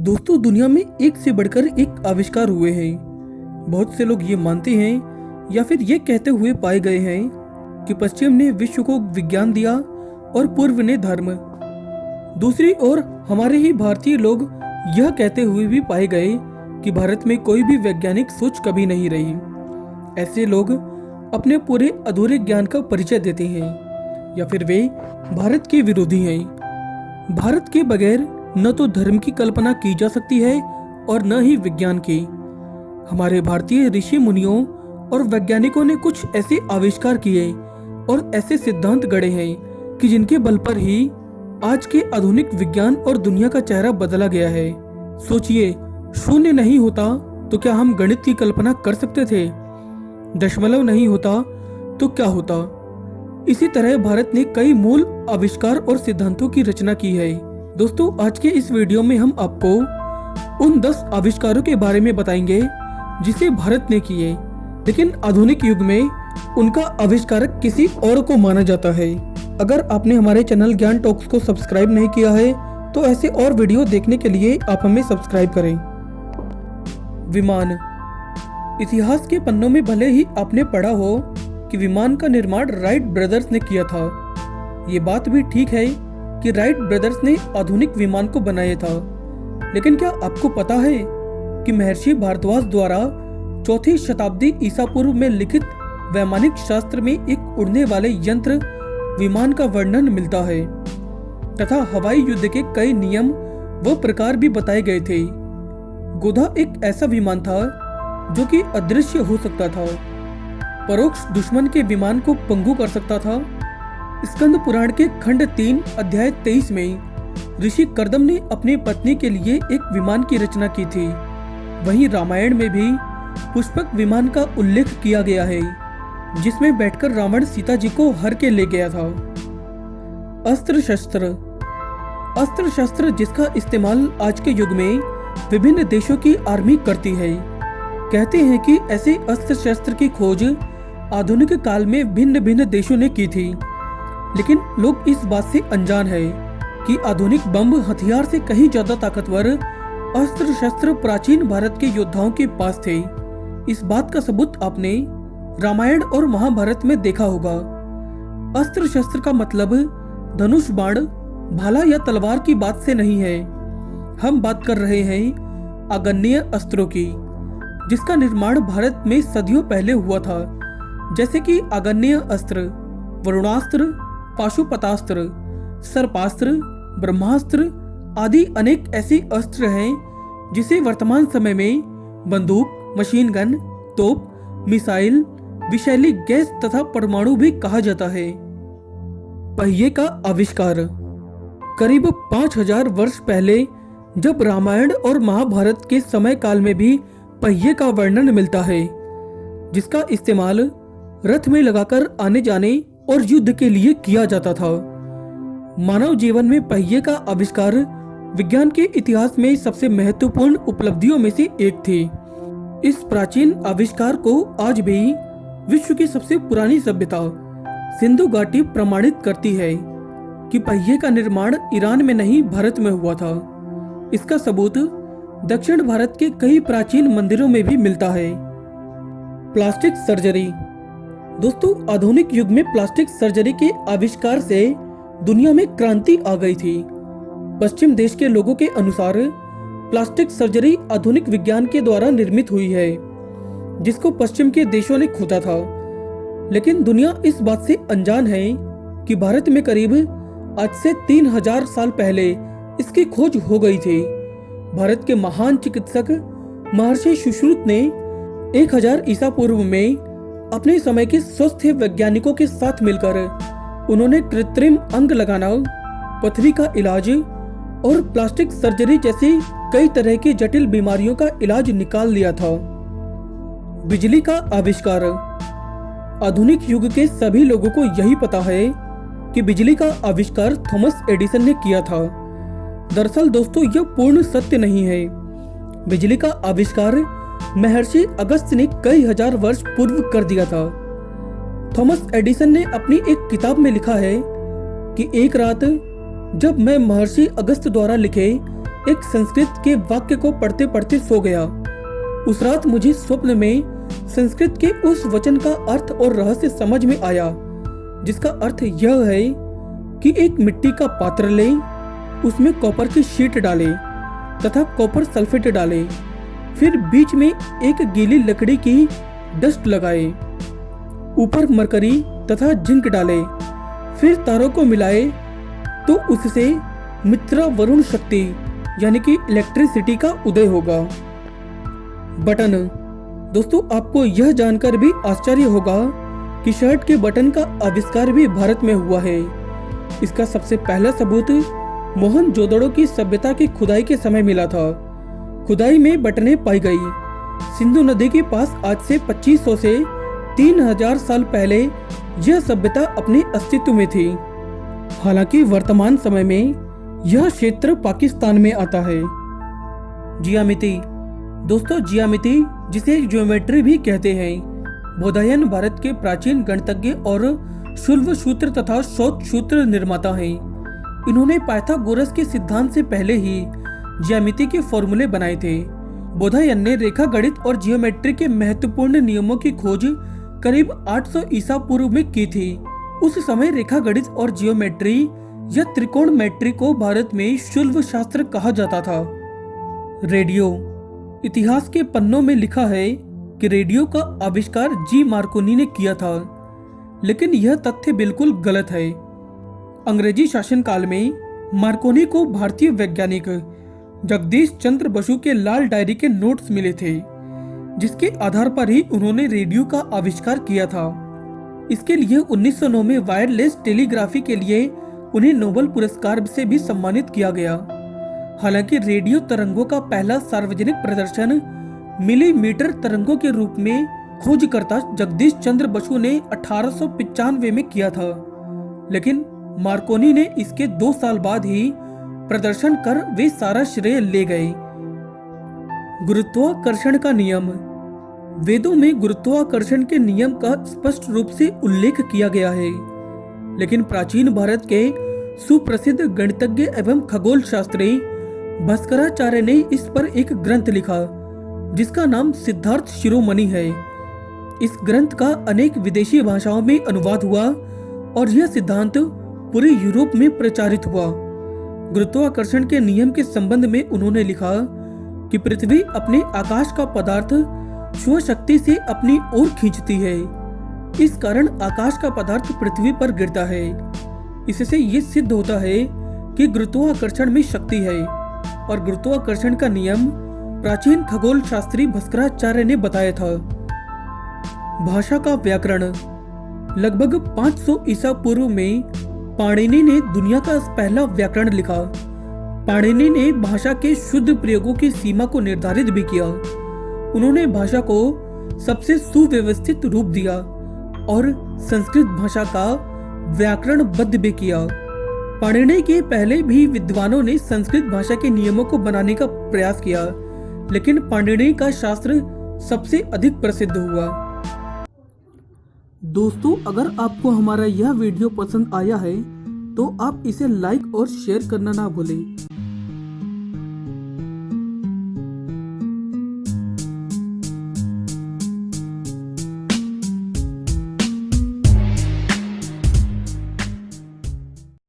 दोस्तों, दुनिया में एक से बढ़कर एक आविष्कार हुए हैं। बहुत से लोग ये मानते हैं या फिर ये कहते हुए पाए गए हैं कि पश्चिम ने विश्व को विज्ञान दिया और पूर्व ने धर्म। दूसरी ओर हमारे ही भारतीय लोग यह कहते हुए भी पाए गए कि भारत में कोई भी वैज्ञानिक सोच कभी नहीं रही। ऐसे लोग अपने पूरे अधूरे ज्ञान का परिचय देते हैं या फिर वे भारत के विरोधी हैं। भारत के बगैर न तो धर्म की कल्पना की जा सकती है और न ही विज्ञान की। हमारे भारतीय ऋषि मुनियों और वैज्ञानिकों ने कुछ ऐसे आविष्कार किए और ऐसे सिद्धांत गढ़े हैं कि जिनके बल पर ही आज के आधुनिक विज्ञान और दुनिया का चेहरा बदला गया है। सोचिए, शून्य नहीं होता तो क्या हम गणित की कल्पना कर सकते थे? दशमलव नहीं होता तो क्या होता? इसी तरह भारत ने कई मूल आविष्कार और सिद्धांतों की रचना की है। दोस्तों, आज के इस वीडियो में हम आपको उन 10 आविष्कारों के बारे में बताएंगे जिसे भारत ने किए, लेकिन आधुनिक युग में उनका आविष्कारक किसी और को माना जाता है। अगर आपने हमारे चैनल ज्ञान टॉक्स को सब्सक्राइब नहीं किया है तो ऐसे और वीडियो देखने के लिए आप हमें सब्सक्राइब करें। विमान। इतिहास के पन्नों में भले ही आपने पढ़ा हो कि विमान का निर्माण राइट ब्रदर्स ने किया था। ये बात भी ठीक है कि राइट ब्रदर्स ने आधुनिक विमान को बनाया था, लेकिन क्या आपको पता है कि महर्षि भारद्वाज द्वारा 4वीं शताब्दी ईसा पूर्व में लिखित वैमानिक शास्त्र में एक उड़ने वाले यंत्र विमान का वर्णन मिलता है तथा हवाई युद्ध के कई नियम व प्रकार भी बताए गए थे। गोधा एक ऐसा विमान था जो कि अदृश्य हो सकता था, परोक्ष दुश्मन के विमान को पंगु कर सकता था। स्कंद पुराण के खंड 3 अध्याय 23 में ऋषि कर्दम ने अपनी पत्नी के लिए एक विमान की रचना की थी। वहीं रामायण में भी पुष्पक विमान का उल्लेख किया गया है, जिसमें बैठकर रावण सीता जी को हर के ले गया था। अस्त्र शस्त्र। अस्त्र शस्त्र जिसका इस्तेमाल आज के युग में विभिन्न देशों की आर्मी करती है। कहते हैं कि ऐसे अस्त्र शस्त्र की खोज आधुनिक काल में भिन्न भिन्न देशों ने की थी, लेकिन लोग इस बात से अनजान है कि आधुनिक बम हथियार से कहीं ज्यादा ताकतवर अस्त्र शस्त्र प्राचीन भारत के योद्धाओं के पास थे। इस बात का सबूत आपने रामायण और महाभारत में देखा होगा। अस्त्र शस्त्र का मतलब धनुष, बाण, भाला या तलवार की बात से नहीं है। हम बात कर रहे हैं आग्नेय अस्त्रों की, जिसका निर्माण भारत में सदियों पहले हुआ था, जैसे कि आग्नेय अस्त्र, वरुणास्त्र, पाशुपतास्त्र, सर्पास्त्र, ब्रह्मास्त्र आदि अनेक ऐसे अस्त्र हैं जिसे वर्तमान समय में बंदूक, मशीन गन, तोप, मिसाइल, विषैली गैस तथा परमाणु भी कहा जाता है। पहिए का आविष्कार। करीब 5000 वर्ष पहले जब रामायण और महाभारत के समय काल में भी पहिए का वर्णन मिलता है, जिसका इस्तेमाल रथ में लगाकर आने जाने और युद्ध के लिए किया जाता था। मानव जीवन में पहिए का आविष्कार विज्ञान के इतिहास में सबसे महत्वपूर्ण उपलब्धियों में से एक थी। इस प्राचीन आविष्कार को आज भी विश्व की सबसे पुरानी सभ्यता सिंधु घाटी प्रमाणित करती है कि पहिए का निर्माण ईरान में नहीं, भारत में हुआ था। इसका सबूत दक्षिण भारत के कई प्राचीन मंदिरों में भी मिलता है। Plastic surgery. दोस्तों, आधुनिक युग में प्लास्टिक सर्जरी के आविष्कार से दुनिया में क्रांति आ गई थी। पश्चिम देश के लोगों के अनुसार प्लास्टिक सर्जरी आधुनिक विज्ञान के द्वारा निर्मित हुई है, जिसको पश्चिम के देशों ने खोदा था। लेकिन दुनिया इस बात से अनजान है कि भारत में करीब आज से 3000 साल पहले इसकी खोज हो गई थी। भारत के महान चिकित्सक महर्षि सुश्रुत ने 1000 ईसा पूर्व में अपने समय के स्वस्थ वैज्ञानिकों के साथ मिलकर उन्होंने कृत्रिम अंग लगाना, पथरी का इलाज और प्लास्टिक सर्जरी जैसी कई तरह की जटिल बीमारियों का इलाज निकाल लिया था। बिजली का आविष्कार। आधुनिक युग के सभी लोगों को यही पता है कि बिजली का आविष्कार थॉमस एडिसन ने किया था। दरअसल दोस्तों, यह पूर्ण सत्य नहीं है। बिजली का आविष्कार महर्षि अगस्त्य ने कई हजार वर्ष पूर्व कर दिया था। थॉमस एडिसन ने अपनी एक किताब में लिखा है कि एक रात जब मैं महर्षि अगस्त्य द्वारा लिखे एक संस्कृत के वाक्य को पढ़ते पढ़ते सो गया। उस रात मुझे स्वप्न में संस्कृत के उस वचन का अर्थ और रहस्य समझ में आया, जिसका अर्थ यह है कि एक मिट्टी का पात्र लें, उसमें कॉपर की शीट डालें तथा कॉपर सल्फेट डालें, फिर बीच में एक गीली लकड़ी की डस्ट लगाएं, ऊपर मरकरी तथा जिंक डालें, फिर तारों को मिलाएं तो उससे मित्रा वरुण शक्ति यानी कि इलेक्ट्रिसिटी का उदय होगा। बटन। दोस्तों, आपको यह जानकर भी आश्चर्य होगा कि शर्ट के बटन का आविष्कार भी भारत में हुआ है। इसका सबसे पहला सबूत मोहनजोदड़ो की सभ्यता की खुदाई के समय मिला था। खुदाई में बटनें पाई गई। सिंधु नदी के पास आज से 2500 से 3000 साल पहले यह सभ्यता अपने अस्तित्व में थी। हालांकि वर्तमान समय में यह क्षेत्र पाकिस्तान में आता है। जियामिति। दोस्तों, जियामिति जिसे ज्योमेट्री भी कहते हैं, बौधायन भारत के प्राचीन गणितज्ञ और शुल्ब सूत्र तथा शौच सूत्र निर्माता हैं। इन्होंने पाइथागोरस के सिद्धांत से पहले ही ज्यामिति के फॉर्मूले बनाए थे। बौधायन ने रेखा गणित और जियोमेट्री के महत्वपूर्ण नियमों की खोज करीब 800 ईसा पूर्व में की थी। उस समय रेखा गणित और जियोमेट्री या त्रिकोणमेट्री को भारत में शुल्ब शास्त्र कहा जाता था। रेडियो। इतिहास के पन्नों में लिखा है कि रेडियो का आविष्कार जी मार्कोनी ने किया था, लेकिन यह तथ्य बिल्कुल गलत है। अंग्रेजी शासनकाल में मार्कोनी को भारतीय वैज्ञानिक जगदीश चंद्र बसु के लाल डायरी के नोट्स मिले थे, जिसके आधार पर ही उन्होंने रेडियो का आविष्कार किया था। इसके लिए 1909 में वायरलेस टेलीग्राफी के लिए उन्हें नोबेल पुरस्कार से भी सम्मानित किया गया। हालांकि रेडियो तरंगों का पहला सार्वजनिक प्रदर्शन मिलीमीटर तरंगों के रूप में खोजकर्ता जगदीश चंद्र बसु ने 1895 में किया था, लेकिन मार्कोनी ने इसके 2 साल बाद ही प्रदर्शन कर वे सारा श्रेय ले गए। गुरुत्वाकर्षण का नियम। वेदों में गुरुत्वाकर्षण के नियम का स्पष्ट रूप से उल्लेख किया गया है, लेकिन प्राचीन भारत के सुप्रसिद्ध गणितज्ञ एवं खगोल शास्त्री भास्कराचार्य ने इस पर एक ग्रंथ लिखा, जिसका नाम सिद्धार्थ शिरोमणि है। इस ग्रंथ का अनेक विदेशी भाषाओं में अनुवाद हुआ और यह सिद्धांत पूरे यूरोप में प्रचारित हुआ। गुरुत्वाकर्षण के नियम के संबंध में उन्होंने लिखा कि पृथ्वी अपने आकाश का पदार्थ स्वशक्ति से अपनी ओर खींचती है। इस कारण आकाश का पदार्थ पृथ्वी पर गिरता है। इससे ये सिद्ध होता है कि गुरुत्वाकर्षण में शक्ति है, और गुरुत्वाकर्षण का नियम प्राचीन खगोल शास्त्री भास्कराचार्य ने बताया था। भाषा का व्याकरण। लगभग 500 ईसा पूर्व में पाणिनि ने दुनिया का पहला व्याकरण लिखा। पाणिनि ने भाषा के शुद्ध प्रयोगों की सीमा को निर्धारित भी किया। उन्होंने भाषा को सबसे सुव्यवस्थित रूप दिया और संस्कृत भाषा का व्याकरणबद्ध भी किया। पाणिनि के पहले भी विद्वानों ने संस्कृत भाषा के नियमों को बनाने का प्रयास किया, लेकिन पाणिनि का शास्त्र सबसे अधिक प्रसिद्ध हुआ। दोस्तों, अगर आपको हमारा यह वीडियो पसंद आया है तो आप इसे लाइक और शेयर करना ना भूलें।